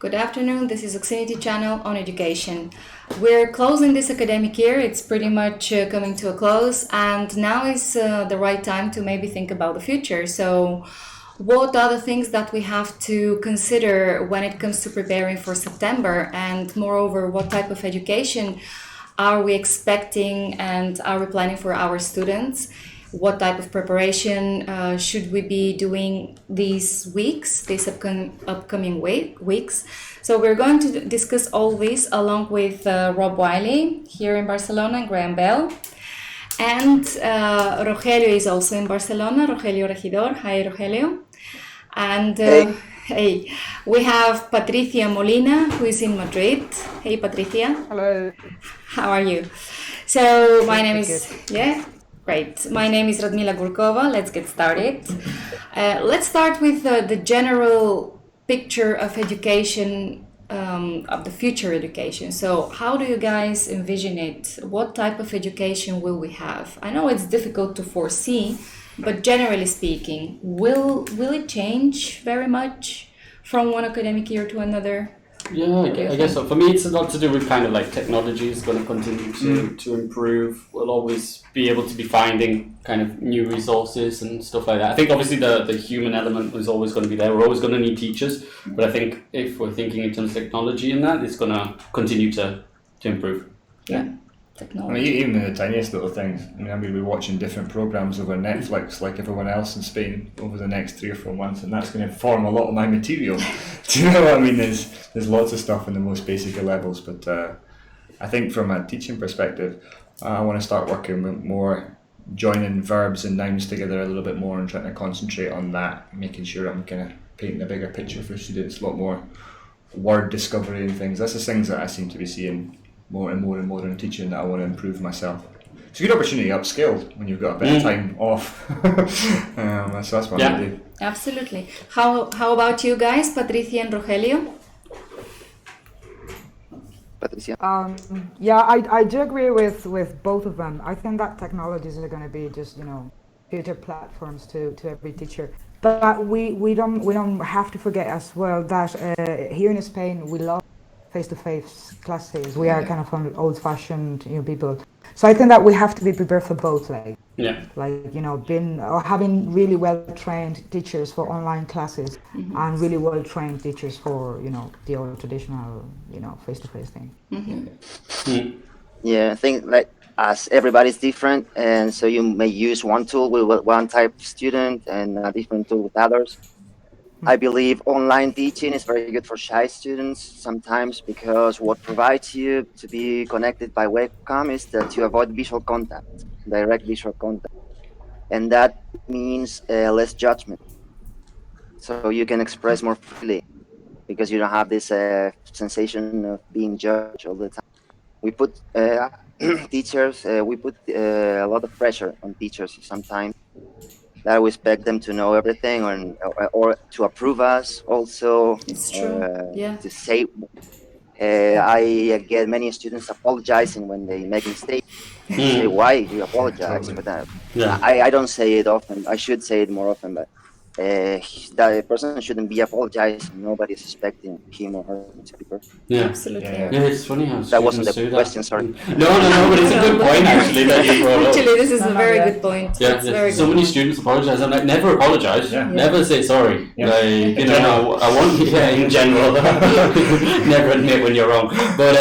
Good afternoon. This is Oxinity Channel on Education. We're closing this academic year. It's pretty much coming to a close, and now is the right time to maybe think about the future. So, what are the things that we have to consider when it comes to preparing for September? And moreover, what type of education are we expecting and are we planning for our students? What type of preparation should we be doing these upcoming weeks? So we're going to discuss all this along with Rob Wiley here in Barcelona and Graham Bell. And Rogelio is also in Barcelona, Rogelio Regidor. Hi, Rogelio. And hey, we have Patricia Molina, who is in Madrid. Hey, Patricia. Hello. How are you? So my name is... Yeah? Great. My name is Radmila Gurkova. Let's get started. Let's start with the general picture of education, of the future education. So how do you guys envision it? What type of education will we have? I know it's difficult to foresee, but generally speaking, will it change very much from one academic year to another? Yeah, I guess so. For me, it's a lot to do with kind of like technology is going to continue to improve. We'll always be able to be finding kind of new resources and stuff like that. I think obviously the human element is always going to be there. We're always going to need teachers, but I think if we're thinking in terms of technology and that, it's going to continue to improve. Yeah. Technology. I mean, even the tiniest little things. I mean, I'm going to be watching different programs over Netflix like everyone else in Spain over the next 3 or 4 months, and that's going to inform a lot of my material. Do you know what I mean? There's lots of stuff in the most basic of levels, but I think from a teaching perspective, I want to start working with more joining verbs and nouns together a little bit more and trying to concentrate on that, making sure I'm kind of painting a bigger picture for students, a lot more word discovery and things. That's the things that I seem to be seeing more and more in teaching that I want to improve myself. It's a good opportunity to upskill when you've got a bit of time off. So that's what I do. Absolutely. How about you guys, Patricia and Rogelio? Patricia. I do agree with both of them. I think that technologies are going to be just future platforms to every teacher. But we don't have to forget as well that here in Spain we love face-to-face classes. We are kind of old-fashioned people. So I think that we have to be prepared for both, having really well-trained teachers for online classes and really well-trained teachers for the old traditional face-to-face thing. Yeah, I think as everybody's different, and so you may use one tool with one type of student and a different tool with others. I believe online teaching is very good for shy students sometimes because what provides you to be connected by webcam is that you avoid visual contact, direct visual contact. And that means less judgment. So you can express more freely because you don't have this sensation of being judged all the time. We put teachers, we put a lot of pressure on teachers sometimes. That we expect them to know everything or to approve us also. It's true. To say, I get many students apologizing when they make mistakes. Say, why do you apologize for that? I don't say it often. I should say it more often, but that person shouldn't be apologizing. Nobody's expecting him or her to be perfect. Yeah, absolutely. Yeah, it's funny how that wasn't the question. Sorry. No, but it's a good point actually that you brought up. Actually, this is a very good point. Yeah, so many students apologize. I'm like, never apologize. Never say sorry. Yeah. I want in general. Never admit when you're wrong. But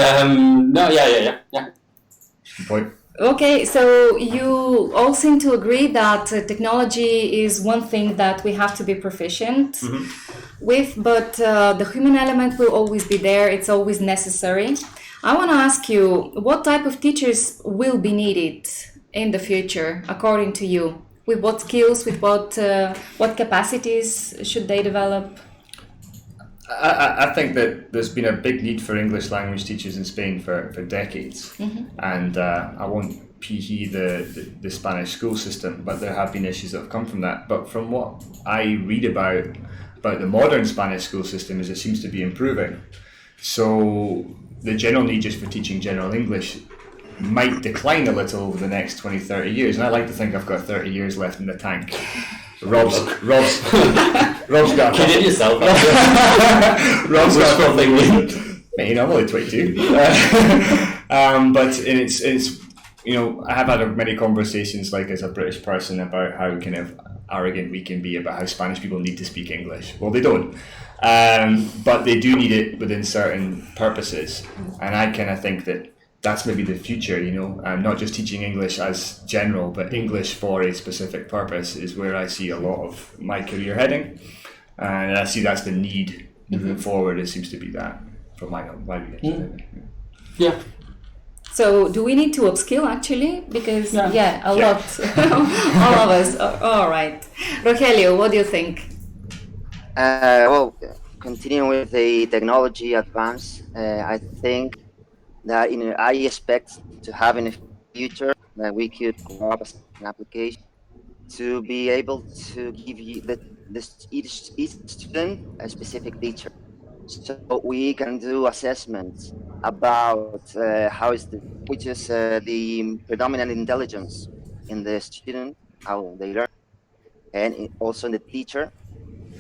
yeah. Good point. Okay, so you all seem to agree that technology is one thing that we have to be proficient with, but the human element will always be there. It's always necessary. I want to ask you, what type of teachers will be needed in the future, according to you? With what skills, with what capacities should they develop? I think that there's been a big need for English language teachers in Spain for decades, and I won't pee the Spanish school system, but there have been issues that have come from that. But from what I read about the modern Spanish school system is it seems to be improving. So the general need just for teaching general English might decline a little over the next 20, 30 years, and I like to think I've got 30 years left in the tank. Rob's got Kidding yourself. Rob's got a thing. Mate, I'm only 22. But it's I have had many conversations, like as a British person, about how kind of arrogant we can be about how Spanish people need to speak English. Well, they don't, but they do need it within certain purposes, and I kind of think that that's maybe the future. Not just teaching English as general, but English for a specific purpose is where I see a lot of my career heading, and I see that's the need moving forward. It seems to be that from my view. Yeah. So do we need to upskill actually? Because a lot, all of us. All right, Rogelio, what do you think? Well, continuing with the technology advance, I think that I expect to have in the future that we could grow up as an application to be able to give you each student a specific teacher. So we can do assessments about which is the predominant intelligence in the student, how they learn, and also in the teacher,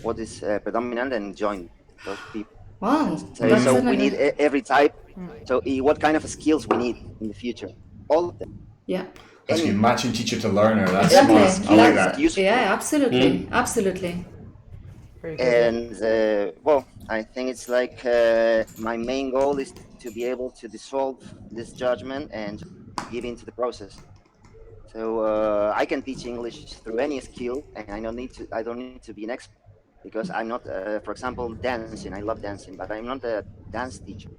what is predominant, and join those people. Wow, So we need every type. So what kind of skills we need in the future? All of them. Yeah. That's good. Matching teacher to learner. That's Exactly. smart. I like that. Yeah, absolutely, absolutely. Very good. And well, I think it's like my main goal is to be able to dissolve this judgment and give into the process. So I can teach English through any skill, and I don't need to be an expert, because I'm not, for example, dancing. I love dancing, but I'm not a dance teacher.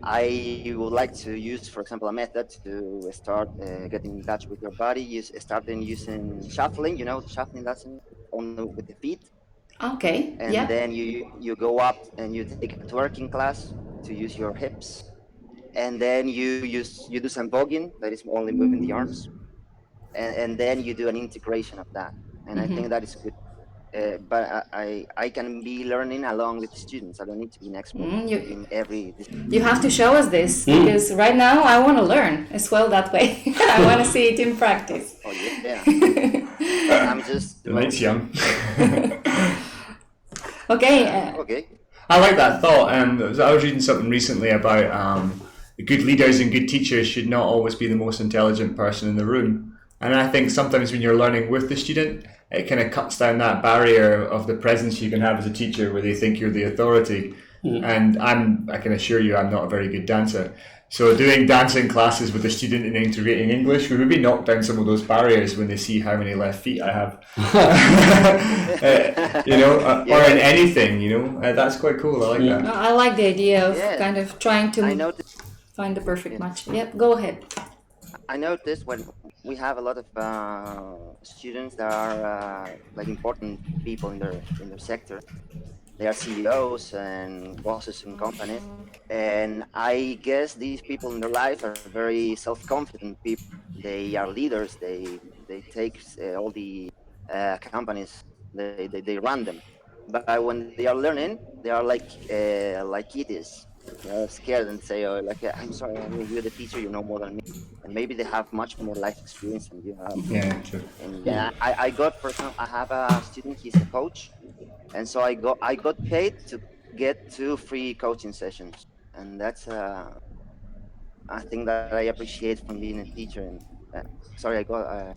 I would like to use, for example, a method to start getting in touch with your body. Starting using shuffling, shuffling dancing with the feet. Okay. And then you go up and you take a twerking class to use your hips, and then you do some voguing, that is only moving the arms, and then you do an integration of that, and I think that is good. But I can be learning along with students. I don't need to be an expert in every discipline. You have to show us this, because right now I want to learn as well that way. I want to see it in practice. Oh yeah. I'm just. The night's young. Okay. Okay. I like that thought. I was reading something recently about good leaders and good teachers should not always be the most intelligent person in the room. And I think sometimes when you're learning with the student, it kind of cuts down that barrier of the presence you can have as a teacher where they think you're the authority. And I can assure you I'm not a very good dancer. So doing dancing classes with a student and integrating English would maybe knock down some of those barriers when they see how many left feet I have. Or in anything, that's quite cool. I like that. I like the idea of kind of trying to find the perfect match. Yep, go ahead. I noticed when we have a lot of students that are like important people in their sector. They are CEOs and bosses in companies, and I guess these people in their life are very self-confident people. They are leaders. They take all the companies. They run them. But when they are learning, they are like kids. They're scared and say, "Oh, I'm sorry, you're the teacher. You know more than me." And maybe they have much more life experience than you have. Yeah, true. And I got, for example, I have a student. He's a coach. And so I got paid to get 2 free coaching sessions, and that's I think that I appreciate from being a teacher. And sorry, I got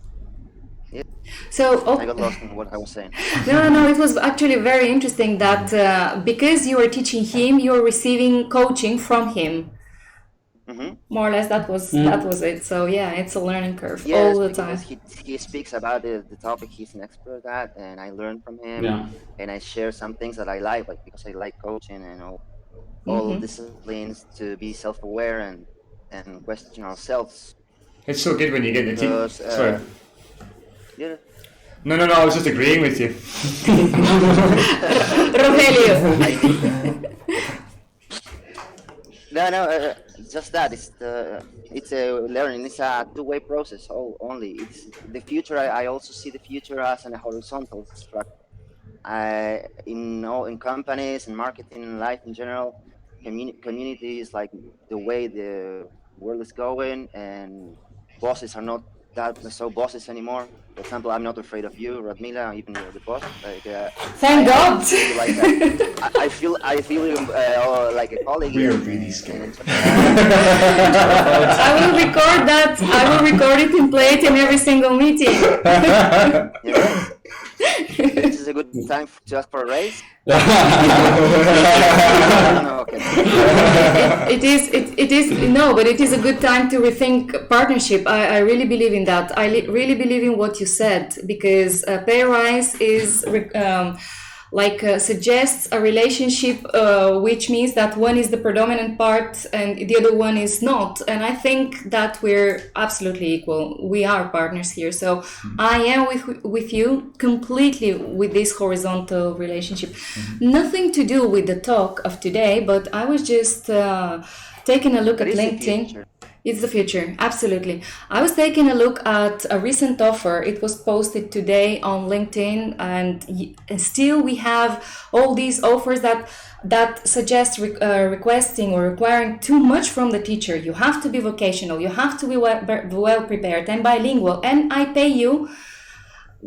lost in what I was saying. No, it was actually very interesting that because you were teaching him, you were receiving coaching from him. More or less, that was it. So yeah, it's a learning curve all the time. He speaks about the topic he's an expert at, and I learn from him, and I share some things that I like because I like coaching and all disciplines to be self-aware and question ourselves. It's so good when you get the team. Sorry. Yeah. No, I was just agreeing with you. Rogelio. No, just that. It's a learning. It's a two-way process. Only it's the future. I also see the future as a horizontal structure. In companies and marketing and life in general, community is like the way the world is going, and bosses are not that so bosses anymore. For example, I'm not afraid of you, Radmila, even you're the boss. Thank God. feel like I feel like a colleague. We are really scared. I will record that. I will record it and play it in every single meeting. Yeah. This is a good time to ask for a raise. No, okay. It is no, but it is a good time to rethink partnership. I really believe in that. Really believe in what you said, because pay rise is suggests a relationship which means that one is the predominant part and the other one is not. And I think that we're absolutely equal. We are partners here. So I am with you completely with this horizontal relationship. Nothing to do with the talk of today, but I was just taking a look at LinkedIn. It's the future, absolutely. I was taking a look at a recent offer. It was posted today on LinkedIn, and still we have all these offers that suggest requesting or requiring too much from the teacher. You have to be vocational, you have to be well prepared and bilingual, and I pay you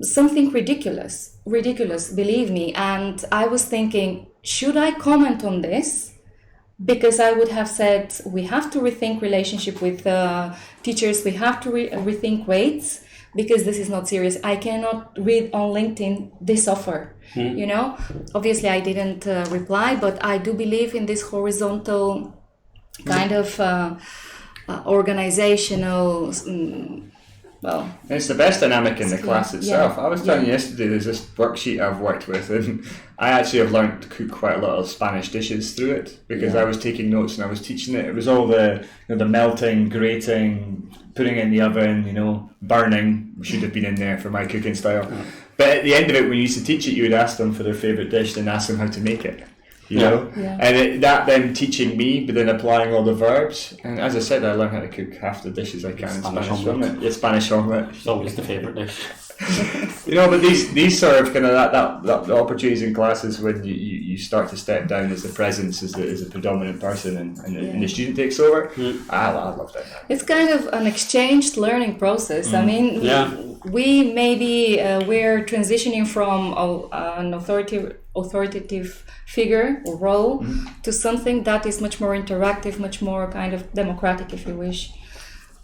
something ridiculous, believe me. And I was thinking, should I comment on this? Because I would have said, we have to rethink relationship with teachers, we have to rethink rates, because this is not serious. I cannot read on LinkedIn this offer, you know? Obviously I didn't reply, but I do believe in this horizontal kind of organizational, well... It's the best dynamic in the class itself. Yeah. I was telling you yesterday, there's this worksheet I've worked with, and I actually have learned to cook quite a lot of Spanish dishes through it, because I was taking notes and I was teaching it. It was all the the melting, grating, putting it in the oven, burning should have been in there for my cooking style. But at the end of it, when you used to teach it, you would ask them for their favourite dish and ask them how to make it. You know, and that then teaching me, but then applying all the verbs. And as I said, I learned how to cook half the dishes I can in Spanish from it. Yeah, Spanish omelette. It's always the favourite dish. But these sort of kind of that the opportunities in classes when you start to step down as the presence as the predominant person and the student takes over. I love that. It's kind of an exchanged learning process. I mean, we maybe we're transitioning from an authoritative figure or role to something that is much more interactive, much more kind of democratic, if you wish.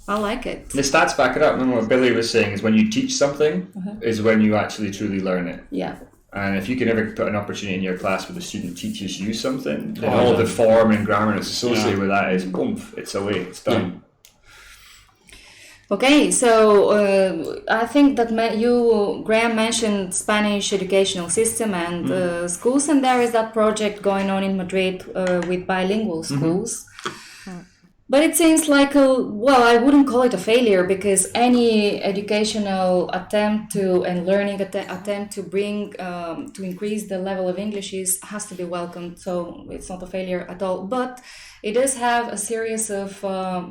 I like it. The stats back it up. Remember what Billy was saying is when you teach something is when you actually truly learn it. Yeah. And if you can ever put an opportunity in your class where the student teaches you something, then all the form and grammar that's associated with that is boom, it's away, it's done. Okay, so I think that Graham mentioned Spanish educational system and schools, and there is that project going on in Madrid with bilingual schools. But it seems like I wouldn't call it a failure, because any educational attempt to bring to increase the level of English has to be welcomed. So it's not a failure at all. But it does have a series of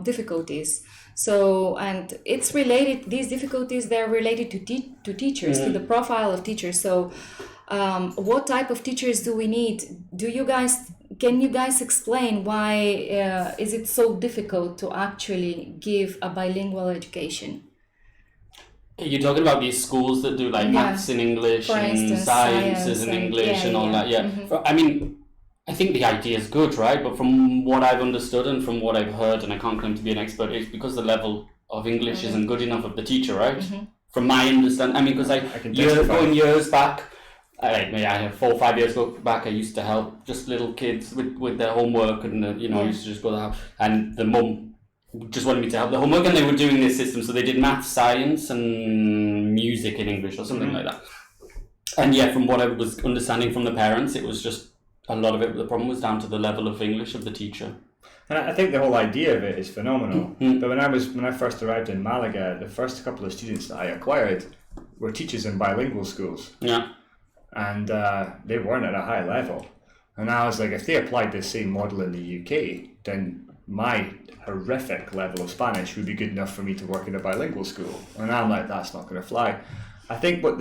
difficulties. So, and it's related, these difficulties, they're related to teachers, to the profile of teachers. So what type of teachers do we need? Can you guys explain why is it so difficult to actually give a bilingual education? You're talking about these schools that do like maths in English For and instance, sciences in English and all that. I mean, I think the idea is good, right? But from what I've understood and from what I've heard, and I can't claim to be an expert, it's because the level of English isn't good enough of the teacher, right? From my understanding, I mean, because going years back, I 4 or 5 years back, I used to help just little kids with their homework, and I used to just go to the house, and the mum just wanted me to help the homework, and they were doing this system, so they did math, science, and music in English or something like that. And from what I was understanding from the parents, it was just a lot of it. The problem was down to the level of English of the teacher. And I think the whole idea of it is phenomenal. But when I first arrived in Malaga, the first couple of students that I acquired were teachers in bilingual schools. Yeah. And they weren't at a high level. And I was like, if they applied the same model in the UK, then my horrific level of Spanish would be good enough for me to work in a bilingual school. And I'm like, that's not going to fly. I think and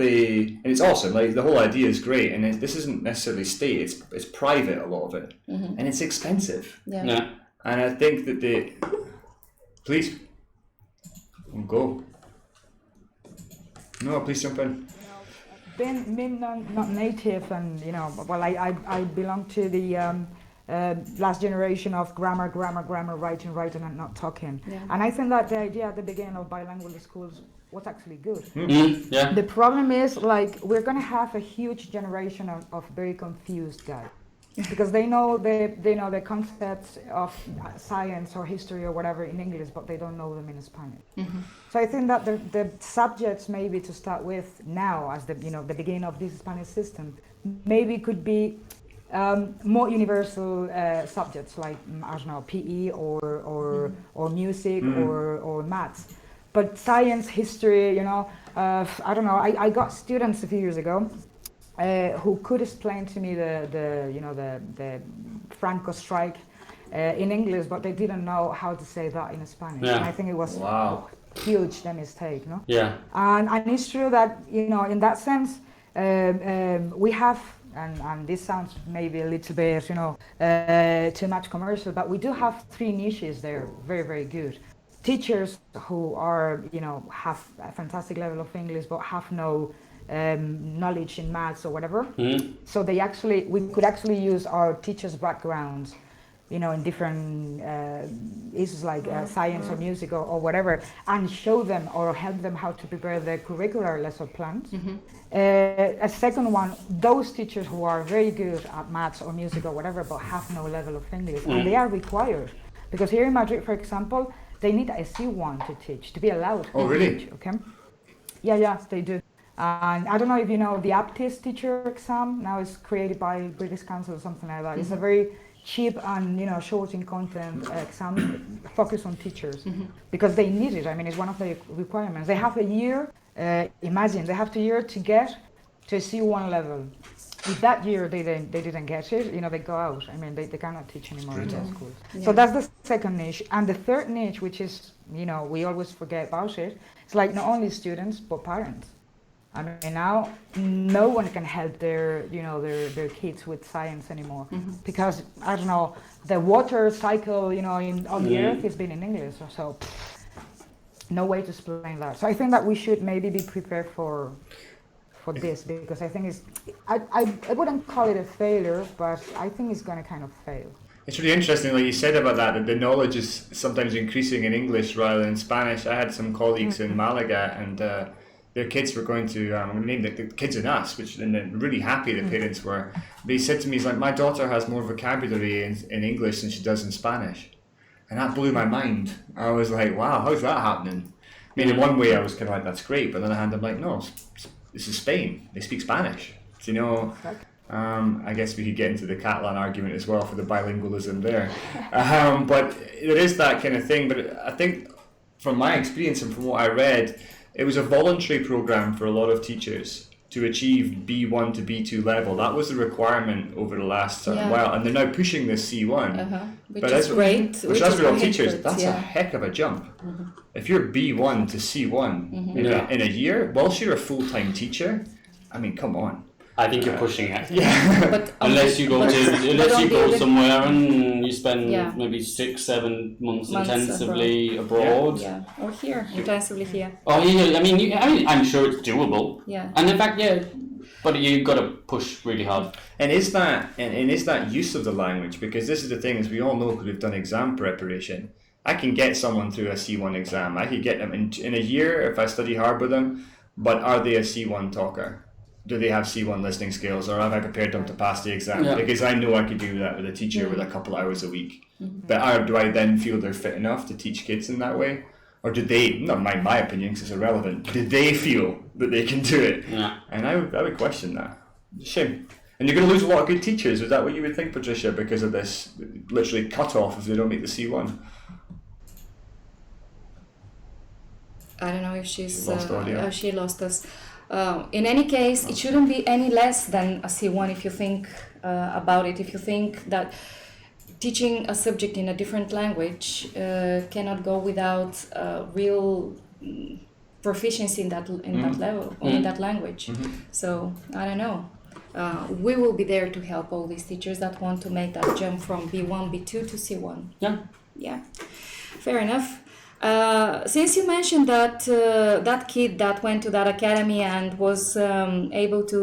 it's awesome, like the whole idea is great, and this isn't necessarily state, it's private, a lot of it, and it's expensive. Yeah. And I think that please, go. No, please jump in. Being not native, and well, I belong to the last generation of grammar, writing, and not talking. Yeah. And I think that the idea at the beginning of bilingual schools was actually good. Yeah. The problem is, like, we're going to have a huge generation of very confused guys. Because they know the concepts of science or history or whatever in English, but they don't know them in Spanish. So I think that the subjects maybe to start with now, as the beginning of this Spanish system, maybe could be more universal subjects like I don't know, PE or music or maths. But science, history, I don't know. I got students a few years ago. Who could explain to me the Franco strike in English, but they didn't know how to say that in Spanish. Yeah. And I think it was huge the mistake, no? Yeah. And it's true that in that sense we have, and this sounds maybe a little bit too much commercial, but we do have 3 niches there, very, very good. Teachers who are have a fantastic level of English but have no knowledge in maths or whatever. So we could actually use our teachers' backgrounds, in different issues like science or music or whatever, and show them or help them how to prepare the curricular lesson plans. A second one, those teachers who are very good at maths or music or whatever, but have no level of English, and they are required, because here in Madrid, for example, they need a C1 to teach, to be allowed to teach. Okay? Yeah, they do. And I don't know if you know the APTIS teacher exam, now it's created by British Council or something like that. It's a very cheap and short in content exam focused on teachers because they need it. I mean, it's one of the requirements. They have a year, imagine, they have a year to get to a C1 level. If that year they didn't get it, they go out. I mean, they cannot teach anymore in their schools. Yeah. So that's the second niche. And the third niche, which is, we always forget about it, it's like not only students, but parents. I mean, now no one can help their kids with science anymore because I don't know, the water cycle, on the earth has been in English, so no way to explain that. So I think that we should maybe be prepared for this, because I think I wouldn't call it a failure, but I think it's going to kind of fail. It's really interesting, like you said about that the knowledge is sometimes increasing in English rather than Spanish. I had some colleagues in Malaga, and their kids were going to, I'm going to name the Kids in Us, and they're really happy the parents were. They said to me, it's like, my daughter has more vocabulary in English than she does in Spanish. And that blew my mind. I was like, wow, how's that happening? I mean, in one way I was kind of like, that's great, but on the other hand, I'm like, no, this is Spain. They speak Spanish. So, I guess we could get into the Catalan argument as well for the bilingualism there. But there is that kind of thing. But I think from my experience and from what I read, it was a voluntary program for a lot of teachers to achieve B1 to B2 level. That was the requirement over the last while, and they're now pushing this C1. Which is great. Which as for all teachers, that's a heck of a jump. If you're B1 to C1 in a year, whilst you're a full-time teacher, I mean, come on. I think you're pushing it. Yeah. But unless you go somewhere and you spend maybe 6-7 months intensively abroad. Yeah. Or here, intensively here. Oh yeah. I mean, I'm sure it's doable. Yeah. And in fact, but you've got to push really hard. And is that use of the language? Because this is the thing, as we all know, because we've done exam preparation. I can get someone through a C1 exam. I could get them in a year if I study hard with them. But are they a C1 talker? Do they have C1 listening skills, or have I prepared them to pass the exam? Yeah. Because I know I could do that with a teacher with a couple hours a week. But do I then feel they're fit enough to teach kids in that way? Or do they, not my opinion because it's irrelevant, do they feel that they can do it? Yeah. And I would question that. It's a shame. And you're going to lose a lot of good teachers. Is that what you would think, Patricia, because of this literally cut off if they don't make the C1? I don't know if she's lost audio. She lost us. In any case, it shouldn't be any less than a C1 if you think about it. If you think that teaching a subject in a different language cannot go without real proficiency in that level or in that language. So I don't know. We will be there to help all these teachers that want to make that jump from B1, B2 to C1. Yeah. Yeah. Fair enough. Since you mentioned that that kid that went to that academy and was able to,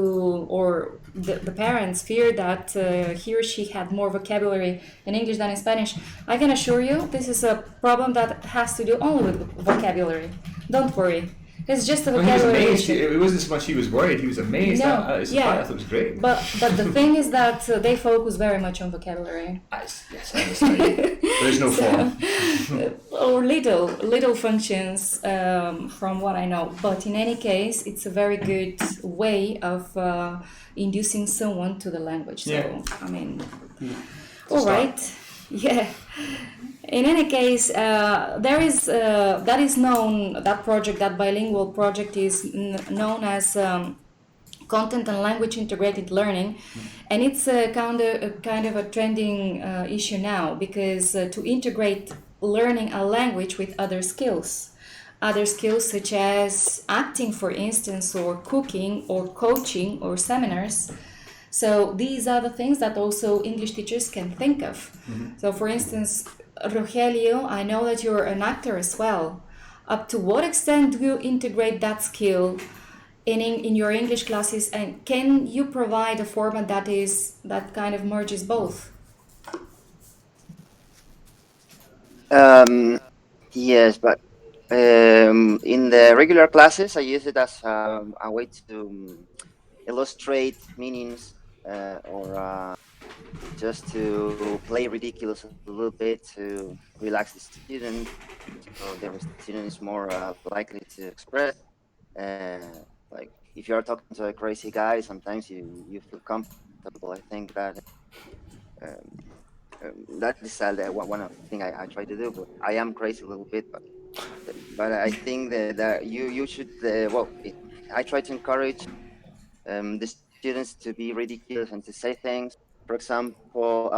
or the parents feared that he or she had more vocabulary in English than in Spanish, I can assure you this is a problem that has to do only with vocabulary. Don't worry. It's just a Well, he was vocabulary amazed. issue. It wasn't so much he was worried. He was amazed. No, It's yeah. I thought it was great. But the thing is that they focus very much on vocabulary. Yes, I understand. There's no form. Or little functions from what I know. But in any case, it's a very good way of inducing someone to the language. So Yeah. I mean, Start. all right, yeah. In any case, there is that is known, that project, that bilingual project is known as content and language integrated learning, and it's a kind of a trending issue now, because to integrate learning a language with other skills such as acting, for instance, or cooking, or coaching, or seminars. So these are the things that also English teachers can think of. So for instance, Rogelio, I know that you're an actor as well. Up to what extent do you integrate that skill in your English classes, and can you provide a format that kind of merges both? Yes, but in the regular classes, I use it as a way to illustrate meanings or just to play ridiculous a little bit to relax the student, so the student is more likely to express. Like if you are talking to a crazy guy, sometimes you feel comfortable. I think that that is one of the things I try to do. But I am crazy a little bit, but I think that you should I try to encourage the students to be ridiculous and to say things. For example,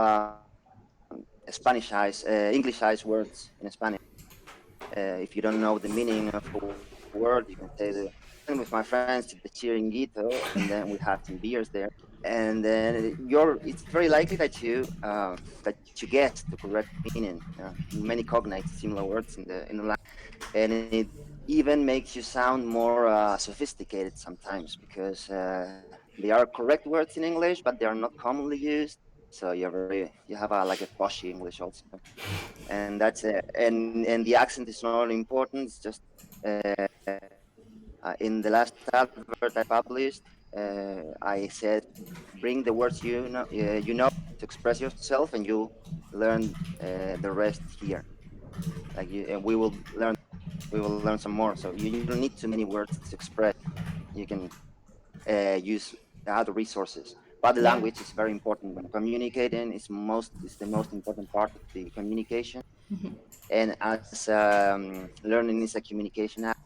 Englishized words in Spanish. If you don't know the meaning of a word, you can say "I'm with my friends to the chiringuito," and then we have some beers there, and then it's very likely that you guess the correct meaning. Many cognate similar words in the language, and it even makes you sound more sophisticated sometimes, because they are correct words in English, but they are not commonly used. So you have like a poshy English also, and that's it. And the accent is not only important. It's just in the last advert I published, I said, bring the words you know to express yourself, and you'll learn the rest here. And we will learn some more. So you don't need too many words to express. You can use other resources. Body language is very important when communicating. It's the most important part of the communication. And as learning is a communication act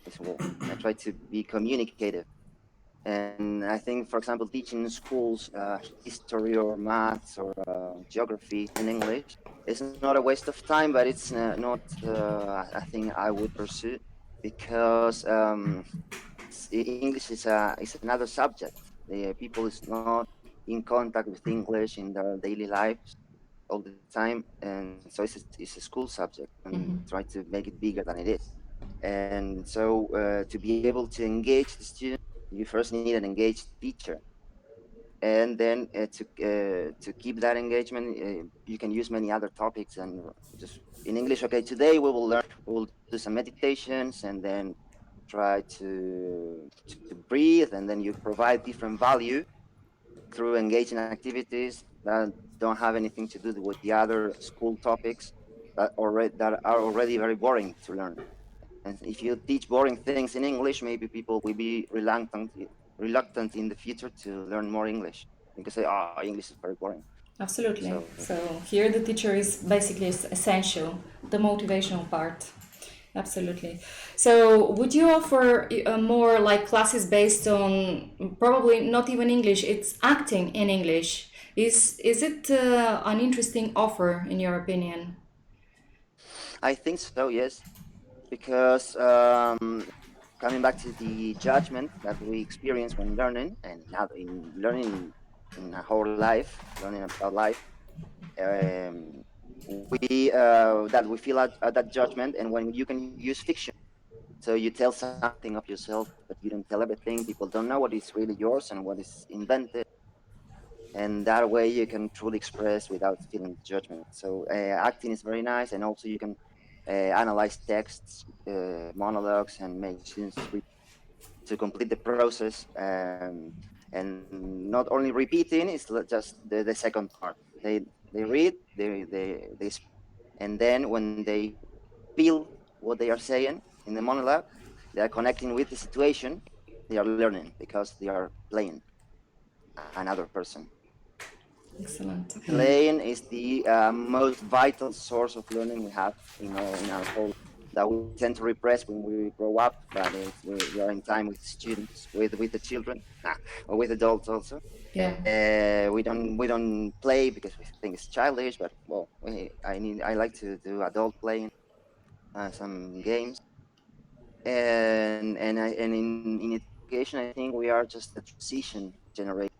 as well, I try to be communicative. And I think, for example, teaching in schools history or maths or geography in English is not a waste of time, but it's not a thing I would pursue, because English is another subject. People is not in contact with English in their daily lives all the time, and so it's a school subject, and try to make it bigger than it is. And so to be able to engage the student, you first need an engaged teacher, and then to keep that engagement, you can use many other topics, and just in English. Okay, today we'll do some meditations, and then try to breathe, and then you provide different value through engaging activities that don't have anything to do with the other school topics that are already very boring to learn. And if you teach boring things in English, maybe people will be reluctant in the future to learn more English, because English is very boring. Absolutely. So here the teacher is basically essential, the motivational part. Absolutely. So would you offer more like classes based on probably not even English, it's acting in English? Is it an interesting offer in your opinion? I think so, yes, because coming back to the judgment that we experience when learning, and now in learning in our whole life, learning about life, we feel that judgment, and when you can use fiction, so you tell something of yourself, but you don't tell everything. People don't know what is really yours and what is invented, and that way you can truly express without feeling judgment. So acting is very nice, and also you can analyze texts, monologues, and make students to complete the process. And not only repeating is just the second part. They read, and then when they feel what they are saying in the monologue, they are connecting with the situation. They are learning because they are playing another person. Excellent. Playing is the most vital source of learning we have in our whole, that we tend to repress when we grow up, but we are in time with students, with the children, or with adults also. Yeah. We don't play because we think it's childish, but well, I like to do adult playing, some games, and in education, I think we are just a transition generation.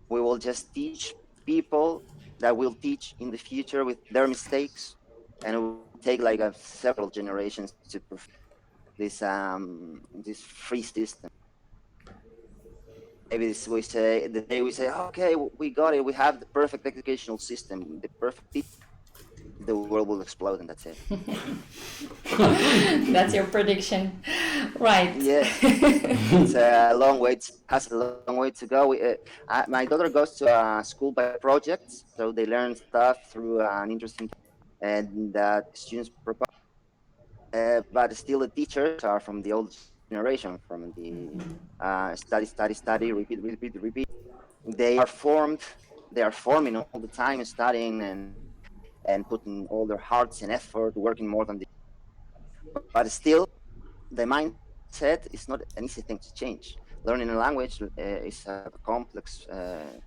We will just teach people that will teach in the future with their mistakes, and it will take like several generations to perfect this free system. Maybe we say the day we say, okay, we got it, we have the perfect educational system, the perfect teacher, the world will explode, and that's it. That's your prediction, right? Yeah, it's a long way. Has a long way to go. My daughter goes to a school by projects, so they learn stuff through an interesting, and students propose. But still, the teachers are from the old generation, from the study, repeat. They are formed. They are forming all the time, studying and putting all their hearts and effort, working more than. But still, the mindset is not an easy thing to change. Learning a language is a complex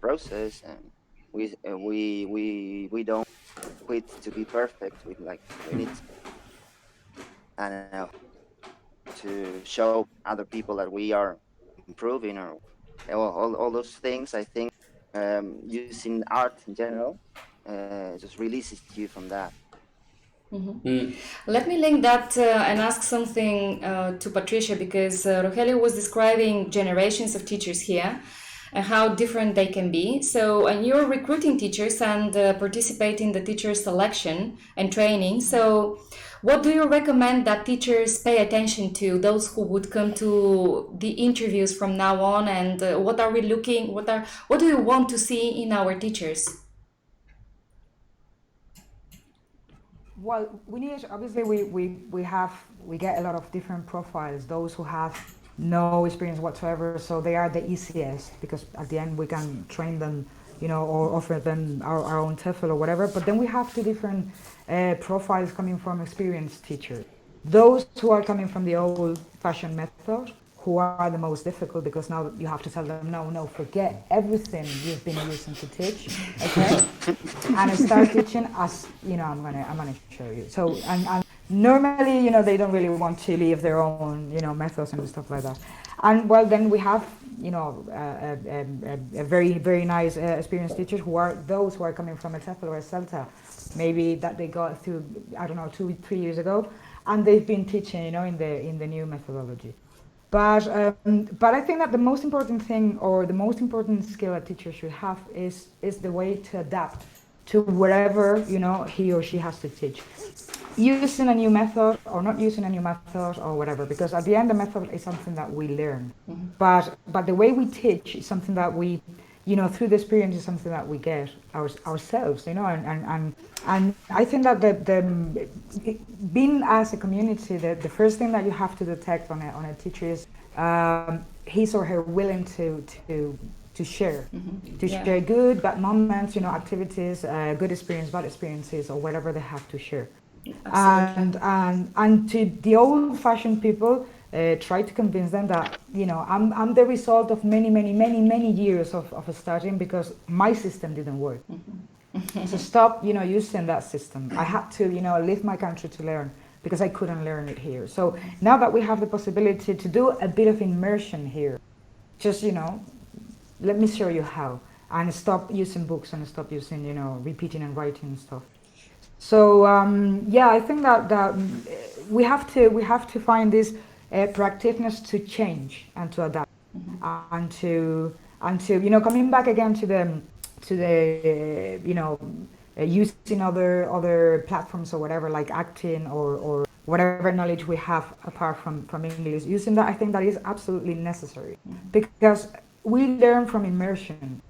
process, and we don't quit to be perfect. We need to, to show other people that we are improving, or all those things. I think using art in general just releases you from that. Let me link that and ask something to Patricia, because Rogelio was describing generations of teachers here and how different they can be. So, and you're recruiting teachers and participate in the teacher selection and training. So, what do you recommend that teachers pay attention to, those who would come to the interviews from now on, and what are we looking, what do you want to see in our teachers? Well, we need, obviously we get a lot of different profiles. Those who have no experience whatsoever, so they are the easiest, because at the end we can train them, or offer them our own TEFL or whatever. But then we have two different profiles coming from experienced teachers. Those who are coming from the old-fashioned method, who are the most difficult, because now you have to tell them, no, forget everything you've been using to teach, okay? And start teaching as, I'm gonna show you. So, and normally, they don't really want to leave their own, methods and stuff like that. And well, then we have, a very, very nice experienced teachers who are those who are coming from EXEFL or CELTA, maybe that they got through, 2-3 years ago, and they've been teaching, in the new methodology. But I think that the most important thing, or the most important skill a teacher should have, is the way to adapt to wherever he or she has to teach, using a new method or not using a new method or whatever. Because at the end, the method is something that we learn, but the way we teach is something that we, through the experience, is something that we get ourselves, and I think that being as a community, the first thing that you have to detect on a teacher is his or her willing to share, share good, bad moments, activities, good experience, bad experiences, or whatever they have to share. And to the old-fashioned people, try to convince them that I'm the result of many years of studying, because my system didn't work. So stop using that system. I had to leave my country to learn, because I couldn't learn it here. So now that we have the possibility to do a bit of immersion here, just let me show you how, and stop using books and stop using repeating and writing and stuff. So yeah, I think that we have to find this proactiveness to change and to adapt, and to coming back again to the using other platforms or whatever, like acting or whatever knowledge we have apart from English, using that, I think that is absolutely necessary, because we learn from immersion.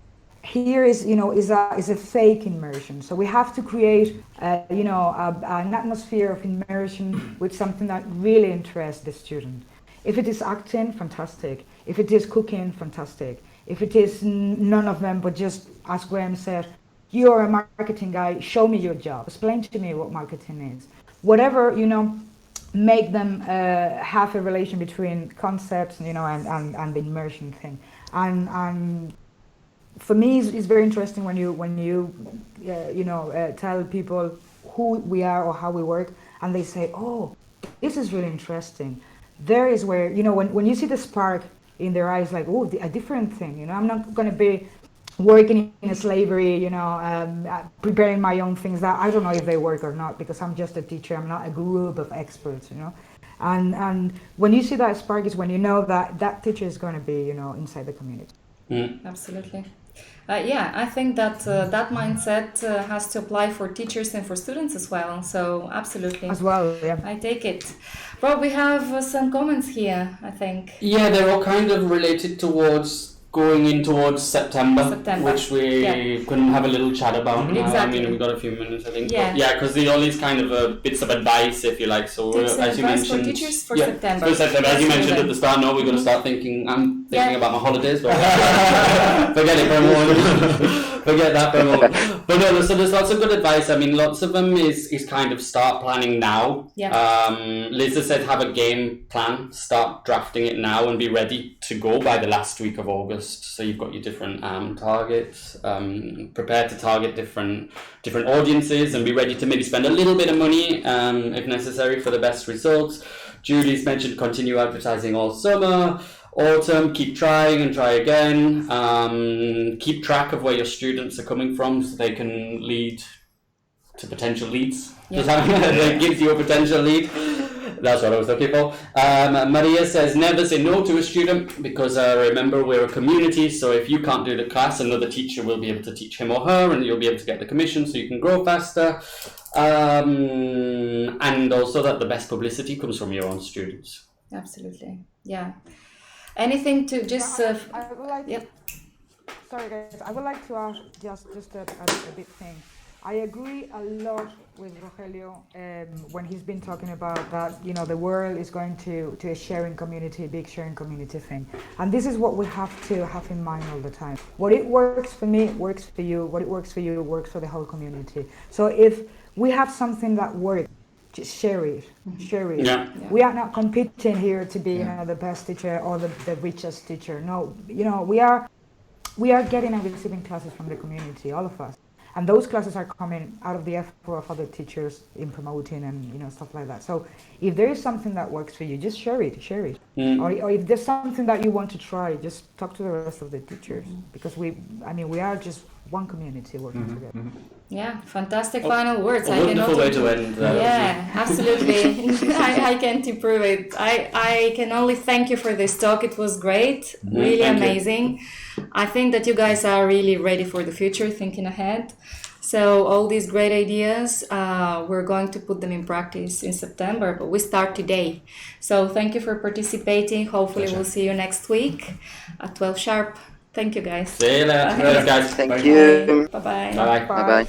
Here is a fake immersion, so we have to create an atmosphere of immersion with something that really interests the student. If it is acting, fantastic. If it is cooking, fantastic. If it is none of them, but just as Graham said, you're a marketing guy, show me your job, explain to me what marketing is. Whatever, make them have a relation between concepts, and the immersion thing. And for me, it's very interesting when you tell people who we are or how we work, and they say, "Oh, this is really interesting." There is where when you see the spark in their eyes, like, "Oh, a different thing." I'm not going to be working in a slavery, preparing my own things that I don't know if they work or not, because I'm just a teacher. I'm not a group of experts, And when you see that spark is when you know that teacher is going to be, inside the community. Absolutely. Yeah, I think that that mindset has to apply for teachers and for students as well. So absolutely. As well, yeah. I take it. Rob, we have some comments here, I think. Yeah, they're all kind of related towards going in towards September. Which we can have a little chat about now. Exactly. I mean, we've got a few minutes, I think. Yeah. Yeah, because all these kind of bits of advice, if you like. So Tips and as you advice mentioned, for teachers for September. For September, as you mentioned at the start, no, we're going to start thinking. I'm thinking about my holidays, but forget it for a moment. Forget that for a moment. But no, so there's lots of good advice. I mean, lots of them is kind of start planning now. Yeah. Lisa said have a game plan, start drafting it now, and be ready to go by the last week of August. So you've got your different targets, prepare to target different audiences, and be ready to maybe spend a little bit of money if necessary for the best results. Julie's mentioned continue advertising all summer. Autumn, keep trying and try again. Keep track of where your students are coming from so they can lead to potential leads. Yeah. That gives you a potential lead. That's what I was looking for. Maria says, never say no to a student, because remember, we're a community, so if you can't do the class, another teacher will be able to teach him or her, and you'll be able to get the commission so you can grow faster. And also that the best publicity comes from your own students. Absolutely. Yeah. Anything to just... I would like yep. Sorry guys, I would like to ask just a big thing. I agree a lot with Rogelio when he's been talking about that, the world is going to a sharing community, big sharing community thing. And this is what we have to have in mind all the time. What it works for me, works for you. What it works for you, works for the whole community. So if we have something that works, just share it. Share it. Yeah. We are not competing here to be, the best teacher or the richest teacher. No, we are getting and receiving classes from the community, all of us. And those classes are coming out of the effort of other teachers in promoting and stuff like that. So if there is something that works for you, just share it. Or if there's something that you want to try, just talk to the rest of the teachers, because we are just one community working together. Yeah, fantastic final words. A wonderful way to end. Yeah, absolutely. I can't improve it. I can only thank you for this talk. It was great, really amazing. I think that you guys are really ready for the future, thinking ahead. So all these great ideas, we're going to put them in practice in September, but we start today. So thank you for participating. Hopefully we'll see you next week at 12 sharp. Thank you, guys. See you later, guys. Thank you. Bye-bye. Bye-bye. Bye bye.